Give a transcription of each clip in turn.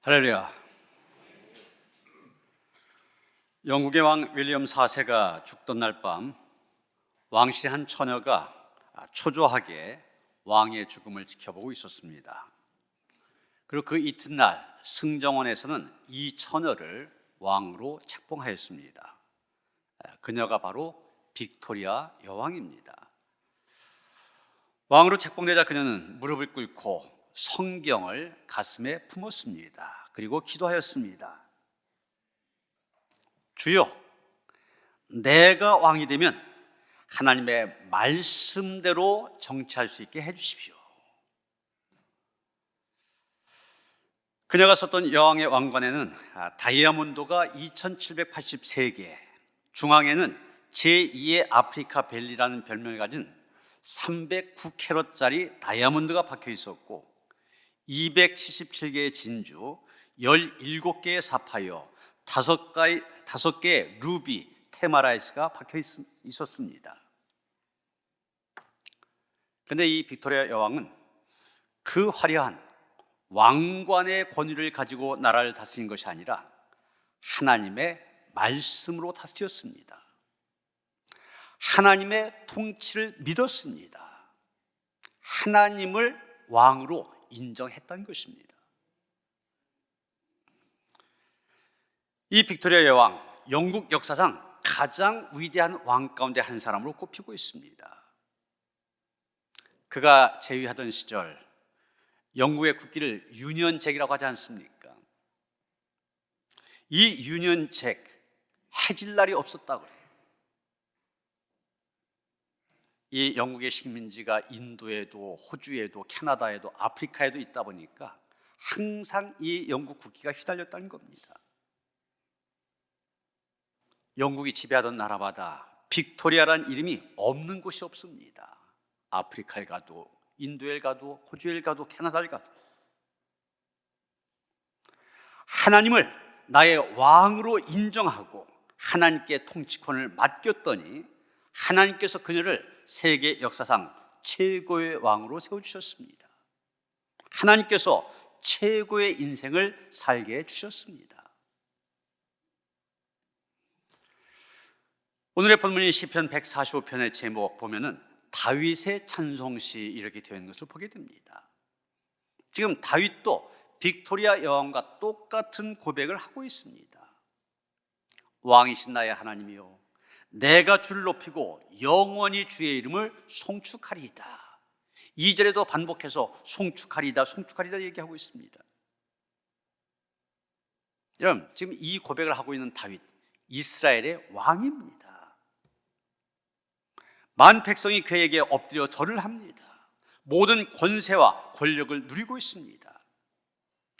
할렐루야. 영국의 왕 윌리엄 4세가 죽던 날 밤 왕실의 한 처녀가 초조하게 왕의 죽음을 지켜보고 있었습니다. 그리고 그 이튿날 승정원에서는 이 처녀를 왕으로 책봉하였습니다. 그녀가 바로 빅토리아 여왕입니다. 왕으로 책봉되자 그녀는 무릎을 꿇고 성경을 가슴에 품었습니다. 그리고 기도하였습니다. 주여, 내가 왕이 되면 하나님의 말씀대로 정치할 수 있게 해주십시오. 그녀가 썼던 여왕의 왕관에는 다이아몬드가 2783개, 중앙에는 제2의 아프리카 벨리라는 별명을 가진 309캐럿짜리 다이아몬드가 박혀 있었고 277개의 진주, 17개의 사파이어, 5개의 루비, 테마라이스가 박혀 있었습니다. 그런데 이 빅토리아 여왕은 그 화려한 왕관의 권위를 가지고 나라를 다스린 것이 아니라 하나님의 말씀으로 다스렸습니다. 하나님의 통치를 믿었습니다. 하나님을 왕으로 인정했던 것입니다. 이 빅토리아 여왕, 영국 역사상 가장 위대한 왕 가운데 한 사람으로 꼽히고 있습니다. 그가 재위하던 시절 영국의 국기를 유니언잭이라고 하지 않습니까? 이 유니언잭 해질 날이 없었다고 해요. 이 영국의 식민지가 인도에도 호주에도 캐나다에도 아프리카에도 있다 보니까 항상 이 영국 국기가 휘날렸다는 겁니다. 영국이 지배하던 나라마다 빅토리아라는 이름이 없는 곳이 없습니다. 아프리카에 가도 인도에 가도 호주에 가도 캐나다에 가도 하나님을 나의 왕으로 인정하고 하나님께 통치권을 맡겼더니 하나님께서 그녀를 세계 역사상 최고의 왕으로 세워주셨습니다. 하나님께서 최고의 인생을 살게 해주셨습니다. 오늘의 본문인 시편 145편의 제목 보면은 다윗의 찬송시 이렇게 되어 있는 것을 보게 됩니다. 지금 다윗도 빅토리아 여왕과 똑같은 고백을 하고 있습니다. 왕이신 나의 하나님이여, 내가 주를 높이고 영원히 주의 이름을 송축하리이다. 2절에도 반복해서 송축하리이다, 송축하리이다 얘기하고 있습니다. 여러분, 지금 이 고백을 하고 있는 다윗, 이스라엘의 왕입니다. 만 백성이 그에게 엎드려 절을 합니다. 모든 권세와 권력을 누리고 있습니다.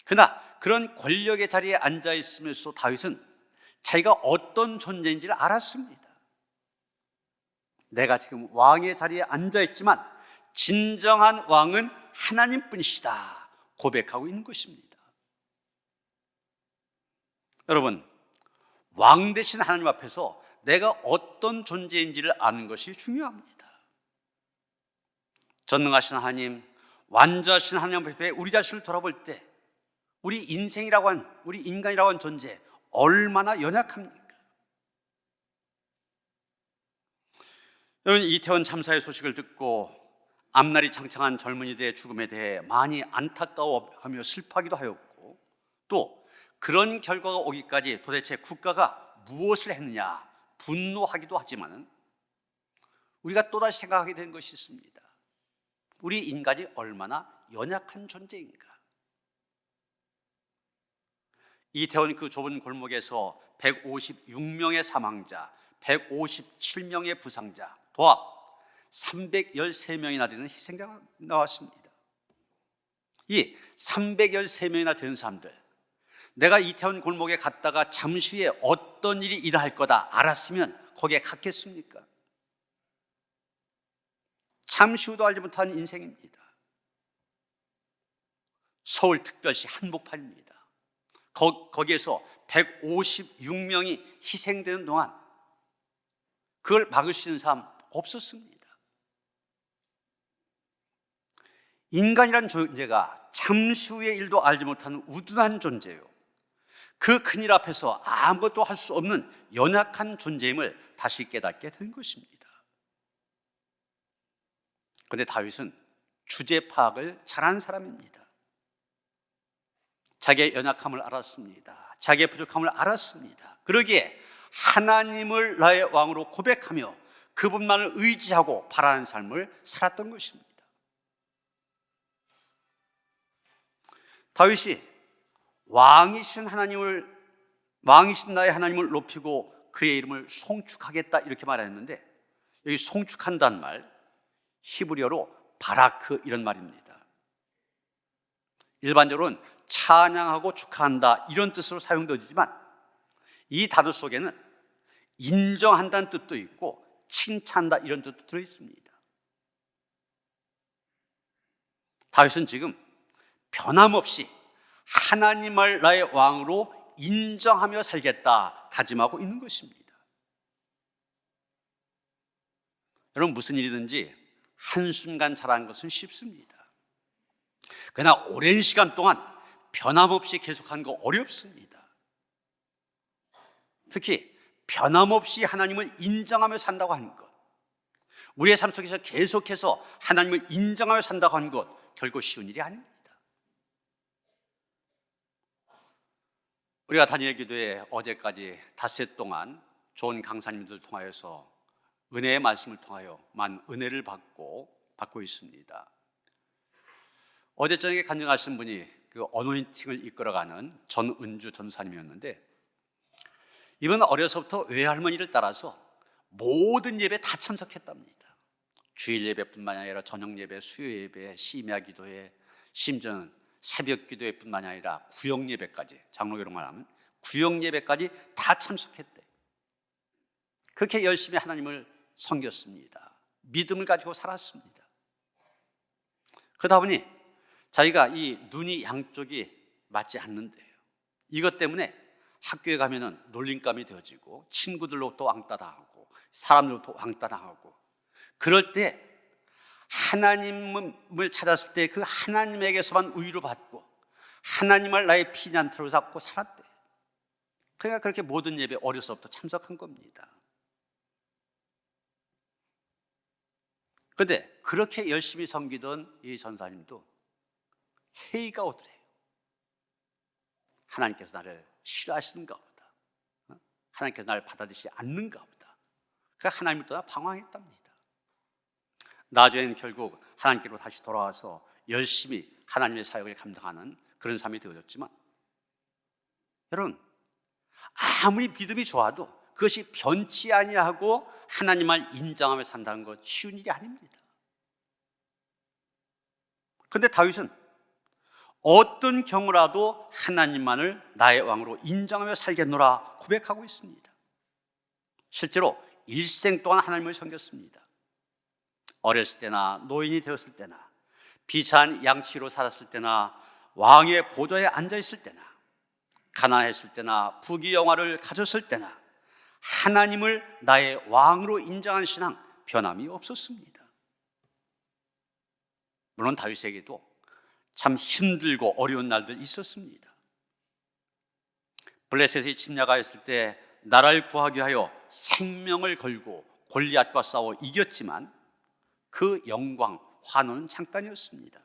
그러나 그런 권력의 자리에 앉아 있으면서 다윗은 자기가 어떤 존재인지를 알았습니다. 내가 지금 왕의 자리에 앉아 있지만 진정한 왕은 하나님뿐이시다 고백하고 있는 것입니다. 여러분, 왕 되신 하나님 앞에서 내가 어떤 존재인지를 아는 것이 중요합니다. 전능하신 하나님, 완전하신 하나님 앞에 우리 자신을 돌아볼 때 우리 인생이라고 한, 우리 인간이라고 한 존재 얼마나 연약합니까? 여러분, 이태원 참사의 소식을 듣고 앞날이 창창한 젊은이들의 죽음에 대해 많이 안타까워하며 슬퍼하기도 하였고, 또 그런 결과가 오기까지 도대체 국가가 무엇을 했느냐 분노하기도 하지만 우리가 또다시 생각하게 된 것이 있습니다. 우리 인간이 얼마나 연약한 존재인가. 이태원 그 좁은 골목에서 156명의 사망자, 157명의 부상자, 도합 313명이나 되는 희생자가 나왔습니다. 이 313명이나 되는 사람들, 내가 이태원 골목에 갔다가 잠시 후에 어떤 일이 일어날 거다 알았으면 거기에 갔겠습니까? 잠시 후도 알지 못한 인생입니다. 서울특별시 한복판입니다. 거기에서 156명이 희생되는 동안 그걸 막을 수 있는 사람 없었습니다. 인간이란 존재가 잠시 후의 일도 알지 못하는 우둔한 존재요, 그 큰일 앞에서 아무것도 할 수 없는 연약한 존재임을 다시 깨닫게 된 것입니다. 그런데 다윗은 주제 파악을 잘한 사람입니다. 자기의 연약함을 알았습니다. 자기의 부족함을 알았습니다. 그러기에 하나님을 나의 왕으로 고백하며 그분만을 의지하고 바라는 삶을 살았던 것입니다. 다윗이 왕이신 나의 하나님을 높이고 그의 이름을 송축하겠다 이렇게 말했는데, 여기 송축한다는 말 히브리어로 바라크 이런 말입니다. 일반적으로는 찬양하고 축하한다 이런 뜻으로 사용되지만 이 단어 속에는 인정한다는 뜻도 있고 칭찬한다 이런 뜻도 들어있습니다. 다윗은 지금 변함없이 하나님을 나의 왕으로 인정하며 살겠다 다짐하고 있는 것입니다. 여러분, 무슨 일이든지 한순간 잘하는 것은 쉽습니다. 그러나 오랜 시간 동안 변함없이 계속하는 거 어렵습니다. 특히 변함없이 하나님을 인정하며 산다고 하는 것, 우리의 삶 속에서 계속해서 하나님을 인정하며 산다고 하는 것 결코 쉬운 일이 아닙니다. 우리가 다니엘 기도회 어제까지 닷새 동안 좋은 강사님들 통하여서 은혜의 말씀을 통하여 많은 은혜를 받고 있습니다. 어제 저녁에 간증하신 분이 그 어노인팅을 이끌어가는 전은주 전사님이었는데, 이분은 어려서부터 외할머니를 따라서 모든 예배 다 참석했답니다. 주일 예배뿐만 아니라 저녁 예배, 수요 예배, 심야 기도회, 심지어는 새벽 기도회뿐만 아니라 구역 예배까지, 장로교로 말하면 구역 예배까지 다 참석했대. 그렇게 열심히 하나님을 섬겼습니다. 믿음을 가지고 살았습니다. 그러다 보니 자기가 이 눈이 양쪽이 맞지 않는데요, 이것 때문에 학교에 가면은 놀림감이 되어지고 친구들로부터 왕따 당하고 사람들로부터 왕따 당하고, 그럴 때 하나님을 찾았을 때 그 하나님에게서만 우위를 받고 하나님을 나의 피난처로 잡고 살았대. 그러니까 그렇게 모든 예배 어려서부터 참석한 겁니다. 그런데 그렇게 열심히 섬기던 이 전사님도 회의가 오더래요. 하나님께서 나를 싫어하시는가 보다, 하나님께서 나를 받아들이지 않는가 보다. 그러니까 하나님을 떠나 방황했답니다. 나중에는 결국 하나님께로 다시 돌아와서 열심히 하나님의 사역을 감당하는 그런 삶이 되어졌지만, 여러분, 아무리 믿음이 좋아도 그것이 변치 아니하고 하나님을 인정하며 산다는 것 쉬운 일이 아닙니다. 그런데 다윗은 어떤 경우라도 하나님만을 나의 왕으로 인정하며 살겠노라 고백하고 있습니다. 실제로 일생 동안 하나님을 섬겼습니다. 어렸을 때나 노인이 되었을 때나 비찬 양치로 살았을 때나 왕의 보좌에 앉아있을 때나 가난했을 때나 부귀영화를 가졌을 때나 하나님을 나의 왕으로 인정한 신앙 변함이 없었습니다. 물론 다윗에게도 참 힘들고 어려운 날들 있었습니다. 블레셋이 침략하였을 때 나라를 구하기 위하여 생명을 걸고 골리앗과 싸워 이겼지만 그 영광, 환호는 잠깐이었습니다.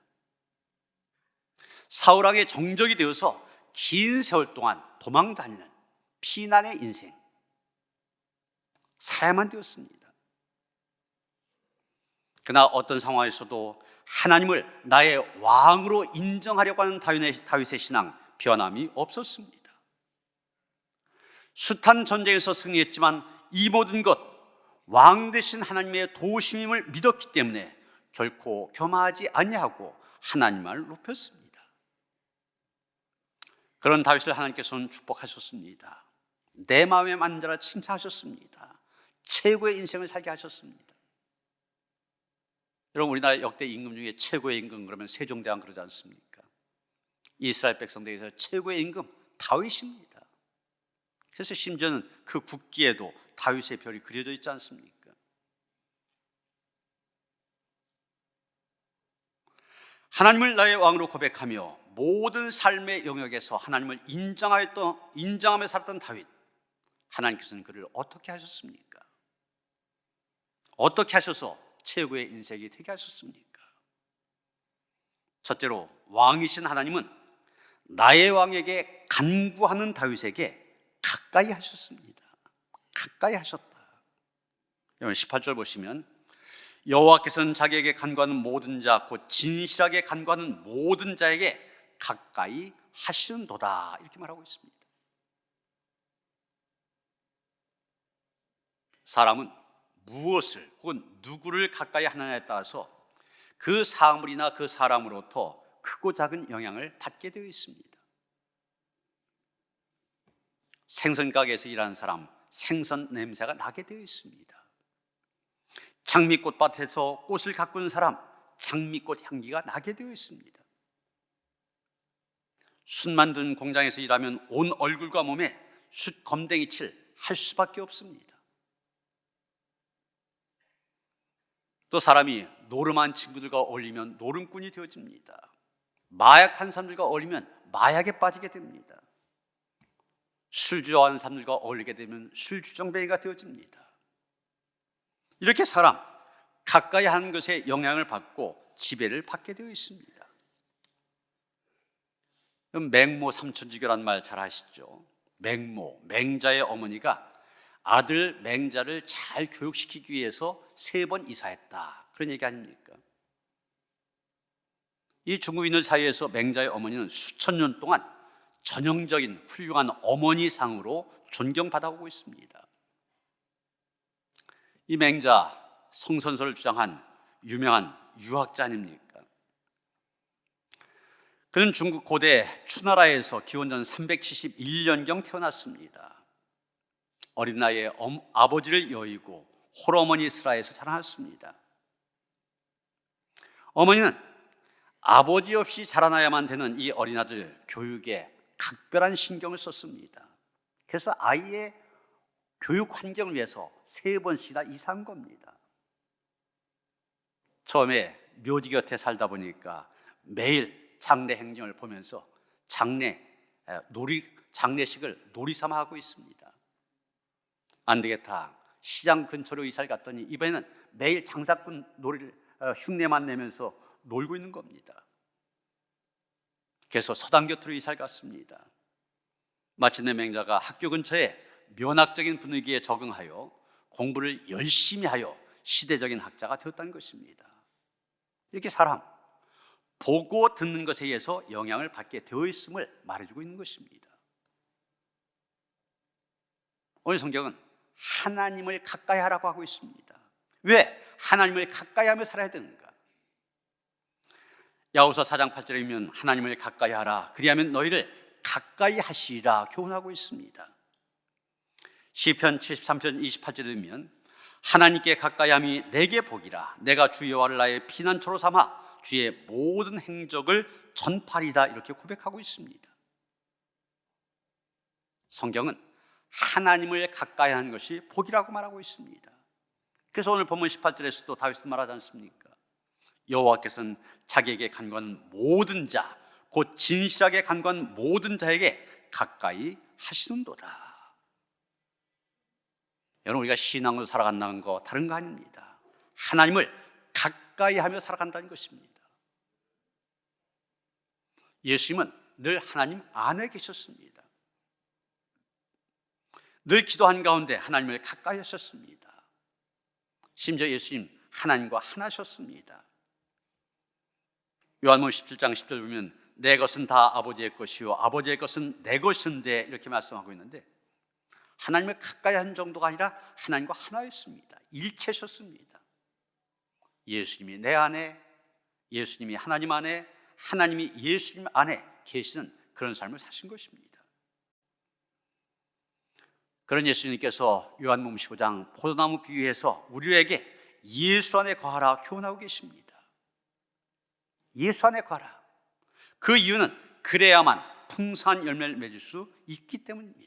사울왕의 정적이 되어서 긴 세월 동안 도망다니는 피난의 인생 살아야만 되었습니다. 그러나 어떤 상황에서도 하나님을 나의 왕으로 인정하려고 하는 다윗의 신앙 변함이 없었습니다. 숱한 전쟁에서 승리했지만 이 모든 것 왕 되신 하나님의 도우심임을 믿었기 때문에 결코 겸하지 아니하고 하나님을 높였습니다. 그런 다윗을 하나님께서는 축복하셨습니다. 내 마음에 맞는 자라 칭찬하셨습니다. 최고의 인생을 살게 하셨습니다. 여러분, 우리나라 역대 임금 중에 최고의 임금 그러면 세종대왕 그러지 않습니까? 이스라엘 백성들에서 최고의 임금 다윗입니다. 그래서 심지어는 그 국기에도 다윗의 별이 그려져 있지 않습니까? 하나님을 나의 왕으로 고백하며 모든 삶의 영역에서 하나님을 인정하며 살았던 다윗, 하나님께서는 그를 어떻게 하셨습니까? 어떻게 하셔서 최고의 인생이 되게 하셨습니까? 첫째로, 왕이신 하나님은 나의 왕에게 간구하는 다윗에게 가까이 하셨습니다. 가까이 하셨다. 여러분 18절 보시면, 여호와께서는 자기에게 간구하는 모든 자, 곧 진실하게 간구하는 모든 자에게 가까이 하시는도다, 이렇게 말하고 있습니다. 사람은 무엇을 혹은 누구를 가까이 하느냐에 따라서 그 사물이나 그 사람으로부터 크고 작은 영향을 받게 되어 있습니다. 생선 가게에서 일하는 사람, 생선 냄새가 나게 되어 있습니다. 장미꽃밭에서 꽃을 가꾸는 사람, 장미꽃 향기가 나게 되어 있습니다. 숯 만드는 공장에서 일하면 온 얼굴과 몸에 숯 검댕이칠 할 수밖에 없습니다. 또 사람이 노름한 친구들과 어울리면 노름꾼이 되어집니다. 마약한 사람들과 어울리면 마약에 빠지게 됩니다. 술 좋아하는 사람들과 어울리게 되면 술주정뱅이가 되어집니다. 이렇게 사람, 가까이 하는 것에 영향을 받고 지배를 받게 되어 있습니다. 맹모 삼천지교라는 말 잘 아시죠? 맹모, 맹자의 어머니가 아들 맹자를 잘 교육시키기 위해서 3번 이사했다, 그런 얘기 아닙니까? 이 중국인들 사이에서 맹자의 어머니는 수천 년 동안 전형적인 훌륭한 어머니상으로 존경받아오고 있습니다. 이 맹자, 성선설을 주장한 유명한 유학자 아닙니까? 그는 중국 고대 추나라에서 기원전 371년경 태어났습니다. 어린 나이에 아버지를 여의고 홀어머니 슬하에서 자라났습니다. 어머니는 아버지 없이 자라나야만 되는 이 어린 아들 교육에 각별한 신경을 썼습니다. 그래서 아이의 교육 환경을 위해서 3번씩이나 이사한 겁니다. 처음에 묘지 곁에 살다 보니까 매일 장례 행정을 보면서 장례식을 놀이 삼아 하고 있습니다. 안 되겠다, 시장 근처로 이사를 갔더니 이번에는 매일 장사꾼 놀이를 흉내만 내면서 놀고 있는 겁니다. 그래서 서당 곁으로 이사를 갔습니다. 마침내 맹자가 학교 근처에 면학적인 분위기에 적응하여 공부를 열심히 하여 시대적인 학자가 되었다는 것입니다. 이렇게 사람, 보고 듣는 것에 의해서 영향을 받게 되어 있음을 말해주고 있는 것입니다. 오늘 성경은 하나님을 가까이 하라고 하고 있습니다. 왜 하나님을 가까이 하며 살아야 되는가? 야고보서 4장 8절에 보면 하나님을 가까이 하라, 그리하면 너희를 가까이 하시리라 교훈하고 있습니다. 시편 73편 28절에 보면 하나님께 가까이함이 내게 복이라, 내가 주 여호와를 나의 피난처로 삼아 주의 모든 행적을 전파리다, 이렇게 고백하고 있습니다. 성경은 하나님을 가까이 하는 것이 복이라고 말하고 있습니다. 그래서 오늘 본문 18절에서도 다윗은 말하지 않습니까? 여호와께서는 자기에게 간구하는 모든 자, 곧 진실하게 간구하는 모든 자에게 가까이 하시는도다. 여러분, 우리가 신앙으로 살아간다는 거 다른 거 아닙니다. 하나님을 가까이 하며 살아간다는 것입니다. 예수님은 늘 하나님 안에 계셨습니다. 늘 기도한 가운데 하나님을 가까이 하셨습니다. 심지어 예수님 하나님과 하나셨습니다. 요한복음 17장 10절 보면 내 것은 다 아버지의 것이요 아버지의 것은 내 것인데, 이렇게 말씀하고 있는데 하나님을 가까이 한 정도가 아니라 하나님과 하나였습니다. 일체셨습니다. 예수님이 내 안에, 예수님이 하나님 안에, 하나님이 예수님 안에 계시는 그런 삶을 사신 것입니다. 그런 예수님께서 요한복음 15장 포도나무 비유에서 우리에게 예수 안에 거하라 교훈하고 계십니다. 예수 안에 거하라. 그 이유는 그래야만 풍성한 열매를 맺을 수 있기 때문입니다.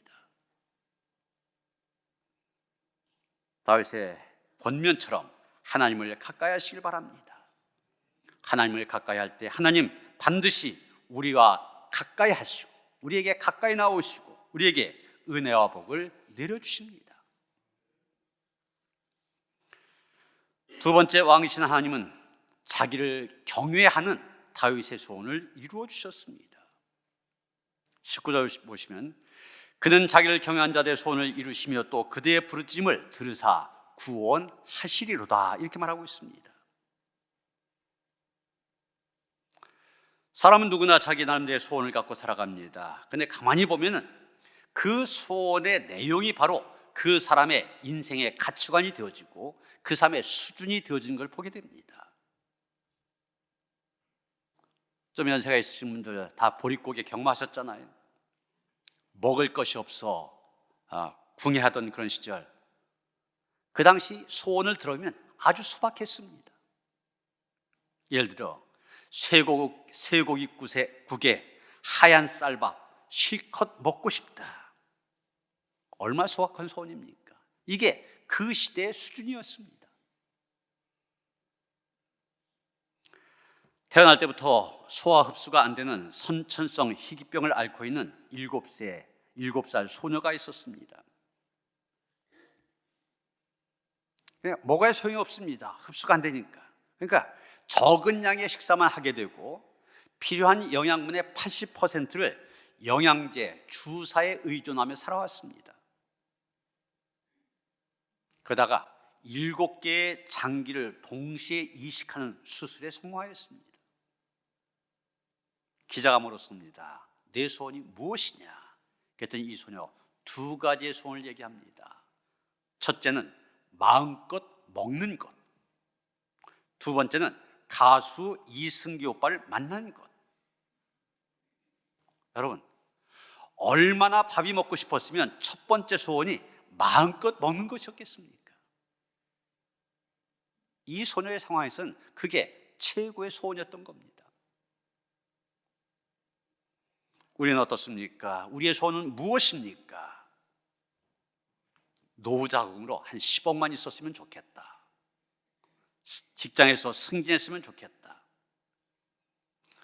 다윗의 권면처럼 하나님을 가까이 하시길 바랍니다. 하나님을 가까이 할 때 하나님 반드시 우리와 가까이 하시고 우리에게 가까이 나오시고 우리에게 은혜와 복을 내려주십니다. 두 번째, 왕이신 하나님은 자기를 경외하는 다윗의 소원을 이루어 주셨습니다. 19절 보시면 그는 자기를 경외한 자들의 소원을 이루시며 또 그들의 부르짖음을 들으사 구원하시리로다, 이렇게 말하고 있습니다. 사람은 누구나 자기 나름대로의 소원을 갖고 살아갑니다. 그런데 가만히 보면 그 소원의 내용이 바로 그 사람의 인생의 가치관이 되어지고 그 사람의 수준이 되어지는 걸 보게 됩니다. 좀 연세가 있으신 분들 다 보릿고개 경험하셨잖아요. 먹을 것이 없어 궁예하던 그런 시절, 그 당시 소원을 들으면 아주 소박했습니다. 예를 들어 쇠고기 국에 하얀 쌀밥 실컷 먹고 싶다. 얼마나 소박한 소원입니까? 이게 그 시대의 수준이었습니다. 태어날 때부터 소화 흡수가 안 되는 선천성 희귀병을 앓고 있는 7살 소녀가 있었습니다. 그냥 먹어야 소용이 없습니다. 흡수가 안 되니까. 그러니까 적은 양의 식사만 하게 되고 필요한 영양분의 80%를 영양제, 주사에 의존하며 살아왔습니다. 그러다가 7개의 장기를 동시에 이식하는 수술에 성공하였습니다. 기자가 물었습니다. 내 소원이 무엇이냐? 그랬더니 이 소녀 2가지의 소원을 얘기합니다. 첫째는 마음껏 먹는 것, 두 번째는 가수 이승기 오빠를 만나는 것. 여러분, 얼마나 밥이 먹고 싶었으면 첫 번째 소원이 마음껏 먹는 것이었겠습니까? 이 소녀의 상황에서는 그게 최고의 소원이었던 겁니다. 우리는 어떻습니까? 우리의 소원은 무엇입니까? 노후 자금으로 한 10억만 있었으면 좋겠다. 직장에서 승진했으면 좋겠다.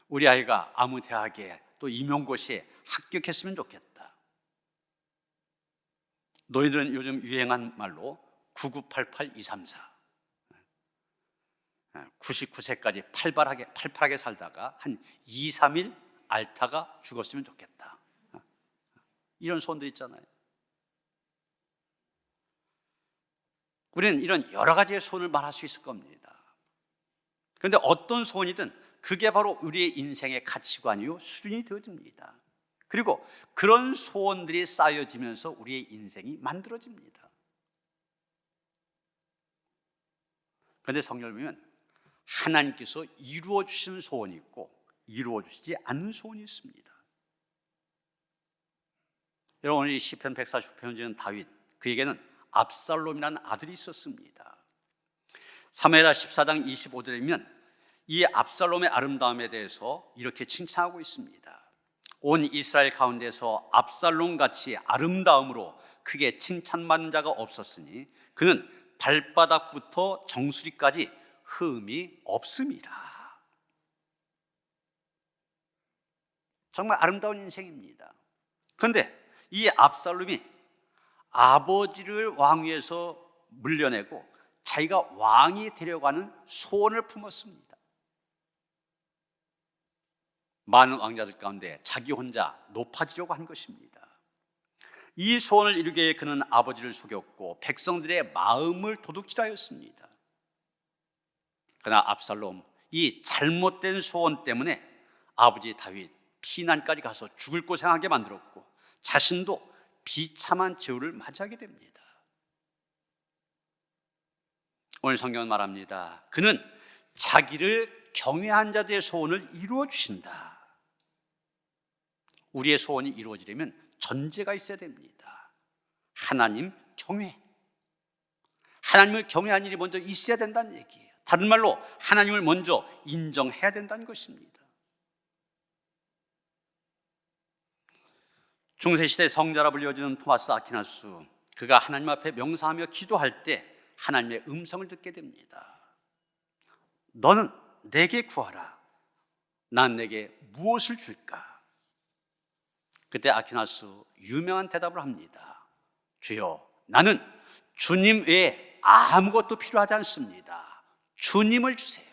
우리 아이가 아무 대학에 또 임용고시에 합격했으면 좋겠다. 너희들은 요즘 유행한 말로 9988234, 99세까지 팔팔하게 살다가 한 2, 3일 앓다가 죽었으면 좋겠다. 이런 소원들 있잖아요. 우리는 이런 여러 가지의 소원을 말할 수 있을 겁니다. 그런데 어떤 소원이든 그게 바로 우리의 인생의 가치관이요 수준이 되어집니다. 그리고 그런 소원들이 쌓여지면서 우리의 인생이 만들어집니다. 그런데 성경을 보면 하나님께서 이루어 주시는 소원이 있고 이루어 주시지 않는 소원이 있습니다. 여러분, 이 시편 149편을 지은 다윗, 그에게는 압살롬이라는 아들이 있었습니다. 사무엘하 14장 25절에 보면 이 압살롬의 아름다움에 대해서 이렇게 칭찬하고 있습니다. 온 이스라엘 가운데서 압살롬같이 아름다움으로 크게 칭찬받는 자가 없었으니 그는 발바닥부터 정수리까지 흠이 없습니다. 정말 아름다운 인생입니다. 그런데 이 압살롬이 아버지를 왕위에서 물려내고 자기가 왕이 되려고 하는 소원을 품었습니다. 많은 왕자들 가운데 자기 혼자 높아지려고 한 것입니다. 이 소원을 이루기 위해 그는 아버지를 속였고 백성들의 마음을 도둑질하였습니다. 그러나 압살롬, 이 잘못된 소원 때문에 아버지 다윗 피난까지 가서 죽을 고생하게 만들었고 자신도 비참한 최후를 맞이하게 됩니다. 오늘 성경은 말합니다. 그는 자기를 경외한 자들의 소원을 이루어 주신다. 우리의 소원이 이루어지려면 전제가 있어야 됩니다. 하나님 경외. 하나님을 경외하는 일이 먼저 있어야 된다는 얘기예요. 다른 말로 하나님을 먼저 인정해야 된다는 것입니다. 중세시대 성자라 불려지는 토마스 아퀴나스, 그가 하나님 앞에 명상하며 기도할 때 하나님의 음성을 듣게 됩니다. 너는 내게 구하라. 난 내게 무엇을 줄까? 그때 아키나스 유명한 대답을 합니다. 주여, 나는 주님 외에 아무것도 필요하지 않습니다. 주님을 주세요.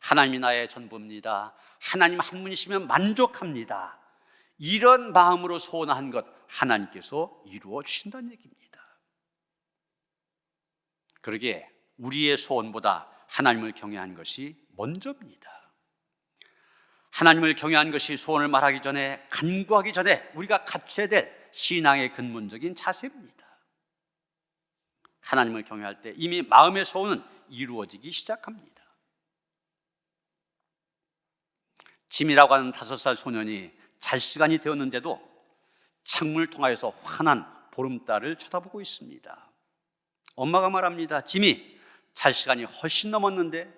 하나님이 나의 전부입니다. 하나님 한 분이시면 만족합니다. 이런 마음으로 소원한 것 하나님께서 이루어 주신다는 얘기입니다. 그러기에 우리의 소원보다 하나님을 경외한 것이 먼저입니다. 하나님을 경외한 것이 소원을 말하기 전에, 간구하기 전에 우리가 갖춰야 될 신앙의 근본적인 자세입니다. 하나님을 경외할 때 이미 마음의 소원은 이루어지기 시작합니다. 짐이라고 하는 5살 소년이 잘 시간이 되었는데도 창문을 통하여서 환한 보름달을 쳐다보고 있습니다. 엄마가 말합니다. 짐이, 잘 시간이 훨씬 넘었는데?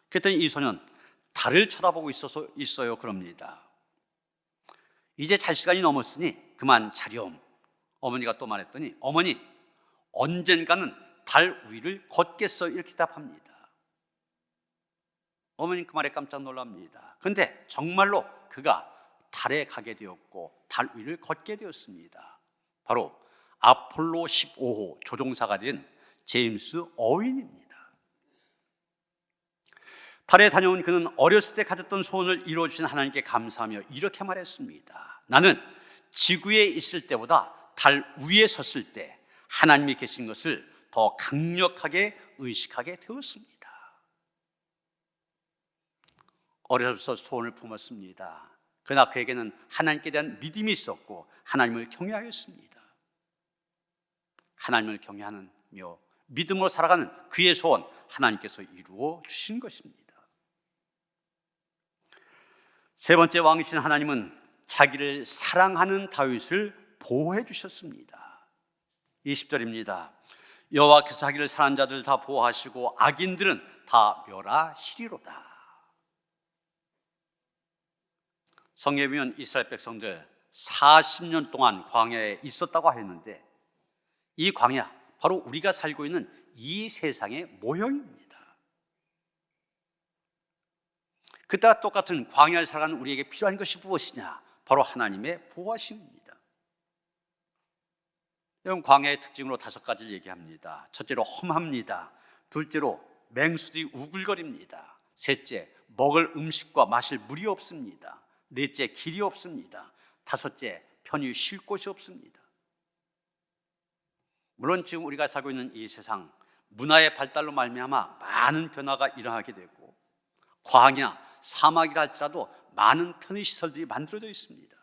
그랬더니 이 소년, 달을 쳐다보고 있어요 그럽니다. 이제 잘 시간이 넘었으니 그만 자렴. 어머니가 또 말했더니, 어머니, 언젠가는 달 위를 걷겠어요, 이렇게 답합니다. 어머니는 그 말에 깜짝 놀랍니다. 그런데 정말로 그가 달에 가게 되었고 달 위를 걷게 되었습니다. 바로 아폴로 15호 조종사가 된 제임스 어윈입니다. 달에 다녀온 그는 어렸을 때 가졌던 소원을 이루어주신 하나님께 감사하며 이렇게 말했습니다. 나는 지구에 있을 때보다 달 위에 섰을 때 하나님이 계신 것을 더 강력하게 의식하게 되었습니다. 어려서 소원을 품었습니다. 그러나 그에게는 하나님께 대한 믿음이 있었고 하나님을 경외하였습니다. 하나님을 경외하며 믿음으로 살아가는 그의 소원, 하나님께서 이루어 주신 것입니다. 세 번째 왕이신 하나님은 자기를 사랑하는 다윗을 보호해 주셨습니다. 20절입니다. 여호와께서 자기를 사랑하는 자들 다 보호하시고 악인들은 다 멸하시리로다. 성경에 보면 이스라엘 백성들 40년 동안 광야에 있었다고 했는데 이 광야, 바로 우리가 살고 있는 이 세상의 모형입니다. 그때와 똑같은 광야를 살아가는 우리에게 필요한 것이 무엇이냐? 바로 하나님의 보호하심입니다. 여러분, 광야의 특징으로 5가지를 얘기합니다. 첫째로 험합니다. 둘째로 맹수들이 우글거립니다. 셋째, 먹을 음식과 마실 물이 없습니다. 넷째, 길이 없습니다. 다섯째, 편히 쉴 곳이 없습니다. 물론 지금 우리가 살고 있는 이 세상, 문화의 발달로 말미암아 많은 변화가 일어나게 되고 광야, 사막이라 할지라도 많은 편의시설들이 만들어져 있습니다.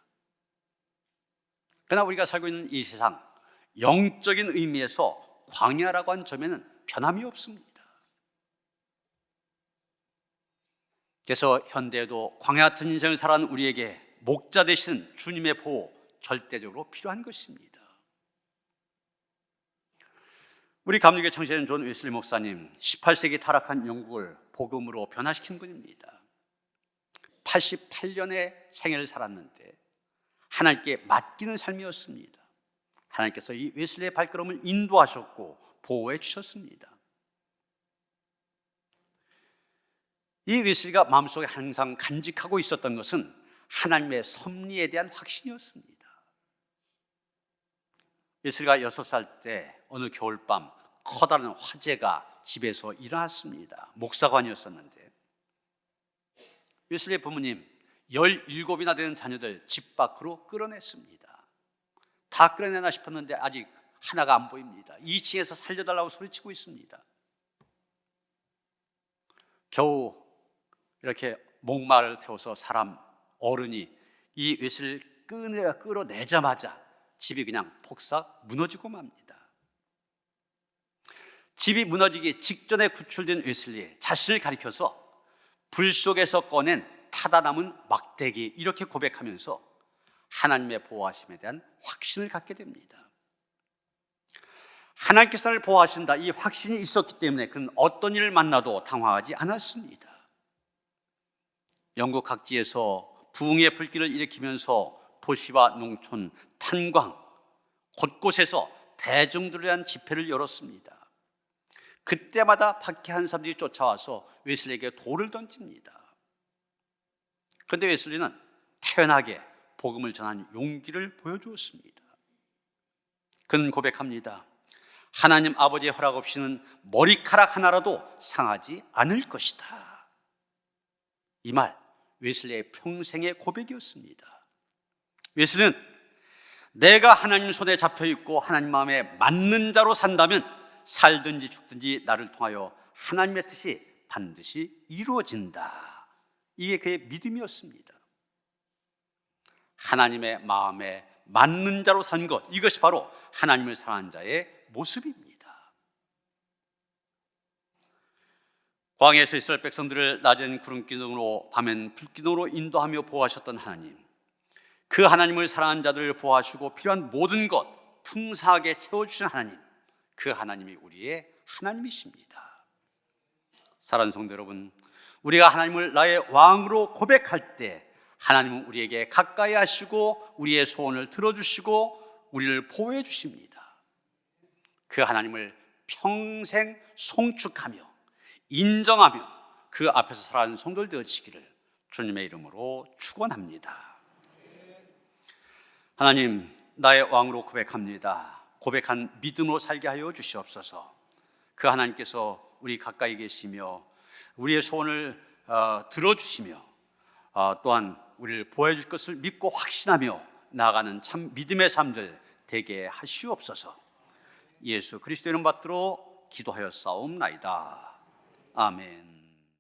그러나 우리가 살고 있는 이 세상, 영적인 의미에서 광야라고 하는 점에는 변함이 없습니다. 그래서 현대에도 광야 같은 인생을 살아가는 우리에게 목자 되신 주님의 보호, 절대적으로 필요한 것입니다. 우리 감리교 청시년 존 웨슬리 목사님, 18세기 타락한 영국을 복음으로 변화시킨 분입니다. 88년의 생애를 살았는데 하나님께 맡기는 삶이었습니다. 하나님께서 이 웨슬리의 발걸음을 인도하셨고 보호해 주셨습니다. 이 웨슬리가 마음속에 항상 간직하고 있었던 것은 하나님의 섭리에 대한 확신이었습니다. 웨슬리가 6살 때 어느 겨울밤 커다란 화재가 집에서 일어났습니다. 목사관이었었는데 웨슬리의 부모님 17이나 되는 자녀들 집 밖으로 끌어냈습니다. 다 끌어내나 싶었는데 아직 하나가 안 보입니다. 2층에서 살려달라고 소리치고 있습니다. 겨우 이렇게 목마를 태워서 사람, 어른이 이 웨슬리를 끌어내자마자 집이 그냥 폭삭 무너지고 맙니다. 집이 무너지기 직전에 구출된 웨슬리, 자신을 가리켜서 불 속에서 꺼낸 타다 남은 막대기, 이렇게 고백하면서 하나님의 보호하심에 대한 확신을 갖게 됩니다. 하나님께서 나를 보호하신다, 이 확신이 있었기 때문에 그는 어떤 일을 만나도 당황하지 않았습니다. 영국 각지에서 부흥의 불길을 일으키면서 도시와 농촌, 탄광, 곳곳에서 대중들을 위한 집회를 열었습니다. 그때마다 박해한 사람들이 쫓아와서 웨슬리에게 돌을 던집니다. 그런데 웨슬리는 태연하게 복음을 전한 용기를 보여주었습니다. 그는 고백합니다. 하나님 아버지의 허락 없이는 머리카락 하나라도 상하지 않을 것이다. 이 말 웨슬리의 평생의 고백이었습니다. 웨슬리는 내가 하나님 손에 잡혀 있고 하나님 마음에 맞는 자로 산다면 살든지 죽든지 나를 통하여 하나님의 뜻이 반드시 이루어진다. 이게 그의 믿음이었습니다. 하나님의 마음에 맞는 자로 산 것, 이것이 바로 하나님을 사랑하는 자의 모습입니다. 광야에서 이스라엘 백성들을 낮엔 구름 기둥으로 밤엔 불 기둥으로 인도하며 보호하셨던 하나님, 그 하나님을 사랑하는 자들을 보호하시고 필요한 모든 것 풍성하게 채워주신 하나님, 그 하나님이 우리의 하나님이십니다. 사랑하는 성도 여러분, 우리가 하나님을 나의 왕으로 고백할 때 하나님은 우리에게 가까이 하시고 우리의 소원을 들어주시고 우리를 보호해 주십니다. 그 하나님을 평생 송축하며 인정하며 그 앞에서 살아가는 성도들 되어지기를 주님의 이름으로 축원합니다. 하나님, 나의 왕으로 고백합니다. 고백한 믿음으로 살게 하여 주시옵소서. 그 하나님께서 우리 가까이 계시며 우리의 소원을 들어주시며 또한 우리를 보호해 줄 것을 믿고 확신하며 나아가는 참 믿음의 삶들 되게 하시옵소서. 예수 그리스도 이름 받들어 기도하여 싸움나이다. 아멘.